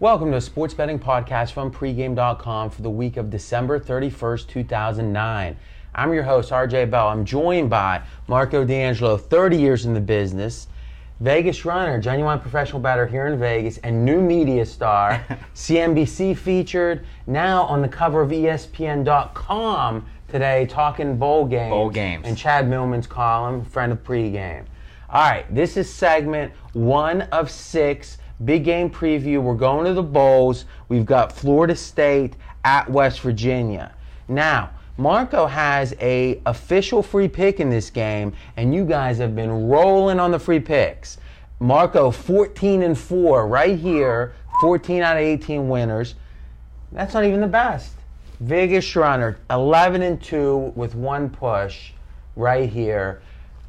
Welcome to a sports betting podcast from pregame.com for the week of December 31st, 2009. I'm your host, RJ Bell. I'm joined by Marco D'Angelo, 30 years in the business, Vegas runner, genuine professional bettor here in Vegas, and new media star, CNBC featured, now on the cover of ESPN.com today, talking bowl games. Bowl games. And Chad Millman's column, friend of pregame. All right, this is segment 1 of 6. Big game preview. We're going to the bowls. We've got Florida State at West Virginia. Now, Marco has a official free pick in this game, and you guys have been rolling on the free picks. Marco, 14-4 right here, 14 out of 18 winners. That's not even the best. Vegas runner, 11-2 with one push right here.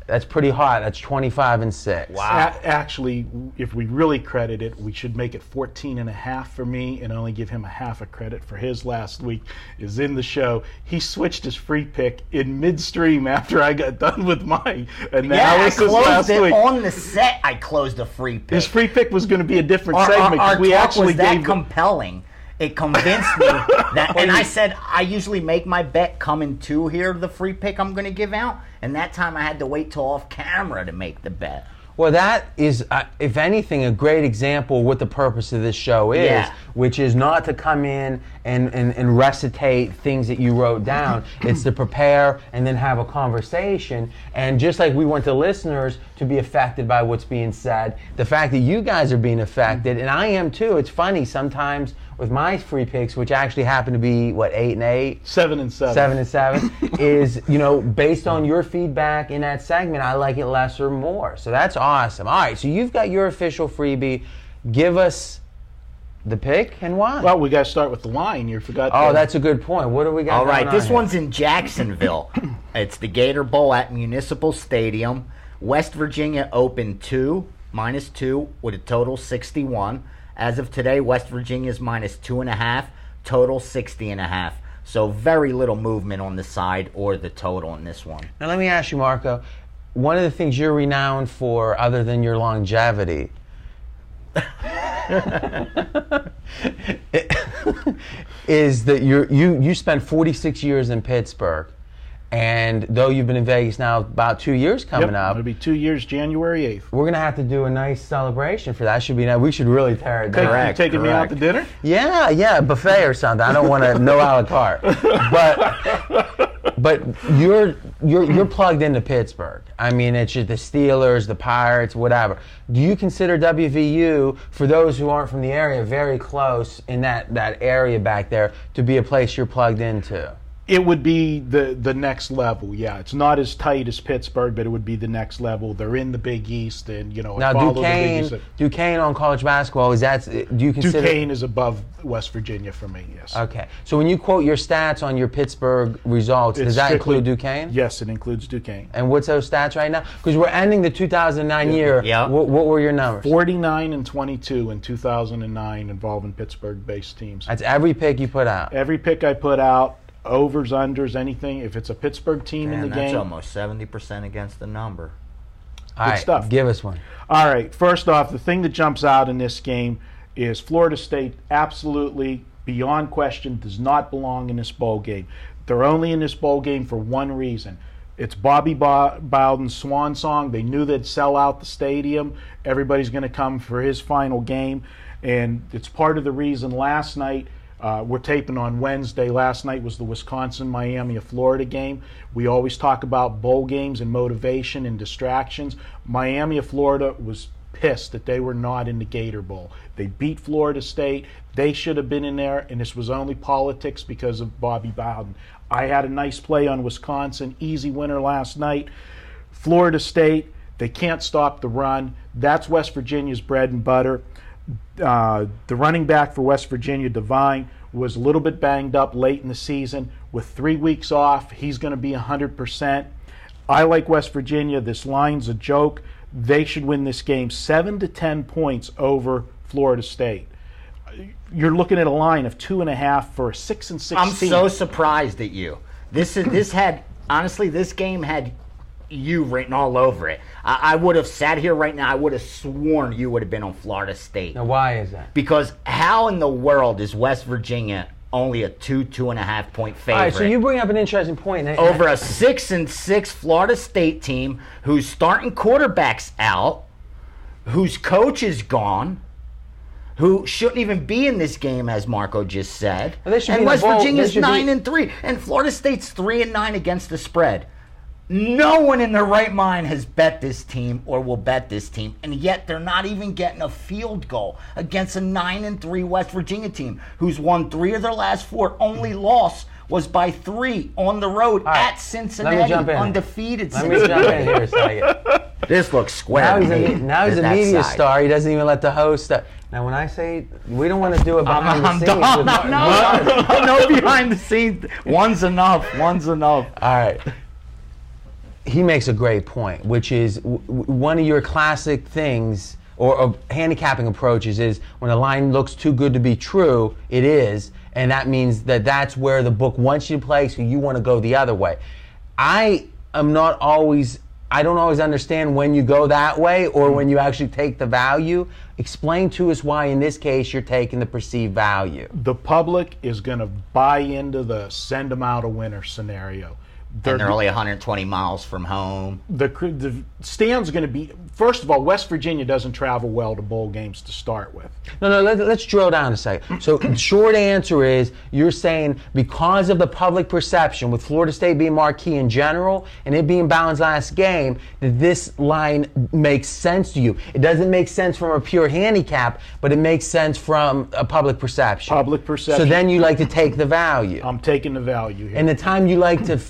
That's pretty hot. That's 25-6. Wow. Actually, if we really credit it, we should make it 14.5 for me and only give him a half a credit for his last week is in the show. He switched his free pick in midstream after I got done with mine. And now I it's his closed last it week. on the set. I closed a free pick. His free pick was going to be a different Our segment. We talk actually was that gave compelling. It convinced me that, and I said I usually make my bet coming to here, the free pick I'm going to give out, and that time I had to wait till off camera to make the bet. Well, that is, if anything, a great example of what the purpose of this show is, which is not to come in and recitate things that you wrote down. It's to prepare and then have a conversation. And just like we want the listeners to be affected by what's being said, the fact that you guys are being affected, and I am too. It's funny sometimes with my free picks, which actually happen to be, 8-8? 7-7. 7-7 is, based on your feedback in that segment, I like it less or more. So that's awesome. All right, so you've got your official freebie. Give us the pick and why. Well, we got to start with the line. You forgot. Oh, that's a good point. What do we got? All right, this here? one's in Jacksonville. It's the Gator Bowl at Municipal Stadium. West Virginia opened -2 with a total 61. As of today, West Virginia's -2.5, total 60.5. So very little movement on the side or the total in this one. Now let me ask you, Marco. One of the things you're renowned for, other than your longevity, is that you spent 46 years in Pittsburgh. And though you've been in Vegas now about 2 years coming up. It'll be 2 years, January 8th. We're going to have to do a nice celebration for that. We should really tear it down. You taking me out to dinner? Yeah, buffet or something. I don't want to, no a la carte. But you're plugged into Pittsburgh. I mean, it's just the Steelers, the Pirates, whatever. Do you consider WVU, for those who aren't from the area, very close in that area back there, to be a place you're plugged into? It would be the next level, yeah. It's not as tight as Pittsburgh, but it would be the next level. They're in the Big East, and now Duquesne on college basketball, do you consider Duquesne is above West Virginia for me? Yes. Okay, so when you quote your stats on your Pittsburgh results, does that include Duquesne? Yes, it includes Duquesne. And what's those stats right now? Because we're ending the 2009 year. Yeah. What were your numbers? 49-22 in 2009 involving Pittsburgh-based teams. That's every pick you put out. Every pick I put out. Overs, unders, anything. If it's a Pittsburgh team in the game. That's almost 70% against the number. All right, stuff. Give us one. All right, first off, the thing that jumps out in this game is Florida State absolutely, beyond question, does not belong in this bowl game. They're only in this bowl game for one reason. It's Bobby Bowden's swan song. They knew they'd sell out the stadium. Everybody's going to come for his final game. And it's part of the reason last night, we're taping on Wednesday. Last night was the Wisconsin-Miami of Florida game. We always talk about bowl games and motivation and distractions. Miami of Florida was pissed that they were not in the Gator Bowl. They beat Florida State. They should have been in there, and this was only politics because of Bobby Bowden. I had a nice play on Wisconsin. Easy winner last night. Florida State, they can't stop the run. That's West Virginia's bread and butter. The running back for West Virginia, Devine, was a little bit banged up late in the season. With 3 weeks off, he's going to be 100%. I like West Virginia. This line's a joke. They should win this game 7 to 10 points over Florida State. You're looking at a line of 2.5 for a 6-16. I'm so surprised at you. This game had you written all over it. I would have sat here right now. I would have sworn you would have been on Florida State. Now, why is that? Because how in the world is West Virginia only a 2.5 point favorite? All right, so you bring up an interesting point. Over a 6-6 Florida State team whose starting quarterback's out, whose coach is gone, who shouldn't even be in this game, as Marco just said. Well, and West Virginia's 9-3, and Florida State's 3-9 against the spread. No one in their right mind has bet this team or will bet this team, and yet they're not even getting a field goal against a 9-3 West Virginia team who's won 3 of their last 4. Only loss was by 3 on the road at Cincinnati, undefeated. Let me jump in here a second. This looks square. Now he's a media star. He doesn't even let the host. Now, when I say we don't want to do it behind the scenes. No behind the scenes. One's enough. All right. He makes a great point, which is one of your classic things or handicapping approaches is when a line looks too good to be true, it is, and that means that that's where the book wants you to play, so you want to go the other way. I don't always understand when you go that way or when you actually take the value. Explain to us why, in this case, you're taking the perceived value. The public is going to buy into the send them out a winner scenario. And they're only 120 miles from home. The stand's going to be, first of all, West Virginia doesn't travel well to bowl games to start with. No, let's drill down a second. So short answer is you're saying because of the public perception, with Florida State being marquee in general and it being Bowen's last game, that this line makes sense to you. It doesn't make sense from a pure handicap, but it makes sense from a public perception. Public perception. So then you like to take the value. I'm taking the value here. And the time you like to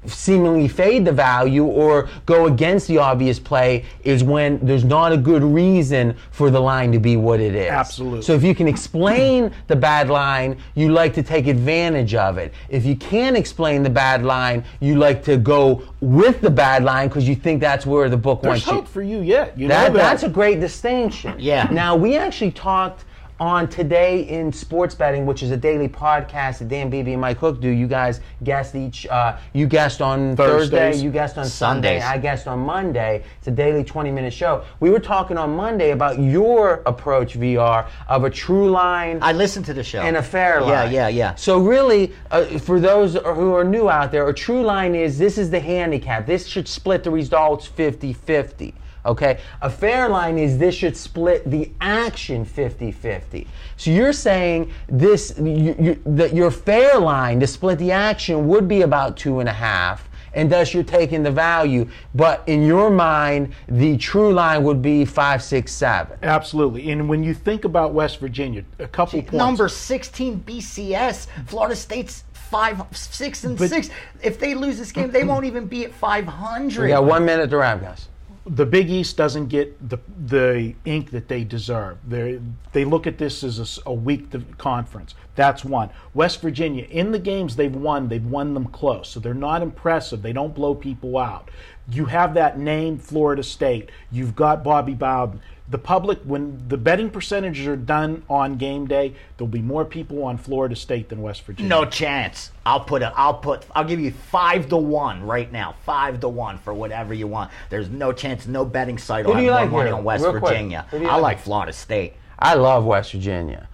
seemingly fade the value or go against the obvious play is when there's not a good reason for the line to be what it is. Absolutely. So if you can explain the bad line, you like to take advantage of it. If you can't explain the bad line, you like to go with the bad line because you think that's where the book wants you. There's hope for you yet. You know that. That's a great distinction. Yeah. Now, we actually talked on Today in Sports Betting, which is a daily podcast that Dan Beebe and Mike Hook do. You guys guessed each. You guessed on Thursday. You guessed on Sunday. I guessed on Monday. It's a daily 20-minute show. We were talking on Monday about your approach, VR, of a true line. I listened to the show. And a fair line. Yeah. So really, for those who are new out there, a true line is this is the handicap. This should split the results 50-50. Okay, a fair line is this should split the action 50-50. So you're saying this that your fair line to split the action would be about 2.5, and thus you're taking the value. But in your mind, the true line would be 5, 6, 7. Absolutely. And when you think about West Virginia, a couple points. Number 16 BCS, Florida State's 5-6-6. If they lose this game, they won't even be at 500. We got 1 minute to wrap, guys. The Big East doesn't get the ink that they deserve. They look at this as a weak conference. That's one. West Virginia, in the games they've won them close. So they're not impressive. They don't blow people out. You have that name, Florida State. You've got Bobby Bowden. The public, when the betting percentages are done on game day, there'll be more people on Florida State than West Virginia. No chance. I'll give you 5-1 right now. 5-1 for whatever you want. There's no chance. No betting site will have more money on West Virginia. I like Florida State. I love West Virginia.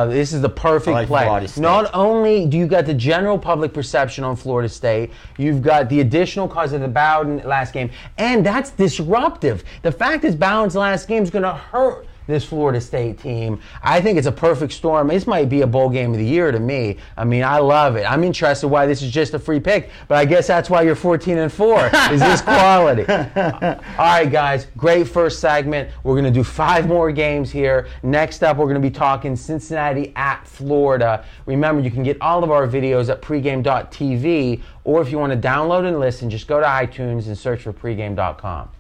This is the perfect play. Not only do you got the general public perception on Florida State, you've got the additional cause of the Bowden last game, and that's disruptive. The fact is Bowden's last game is going to hurt this Florida State team. I think it's a perfect storm. This might be a bowl game of the year to me. I mean, I love it. I'm interested why this is just a free pick, but I guess that's why you're 14-4 is this quality. All right, guys, great first segment. We're going to do 5 more games here. Next up, we're going to be talking Cincinnati at Florida. Remember, you can get all of our videos at pregame.tv, or if you want to download and listen, just go to iTunes and search for pregame.com.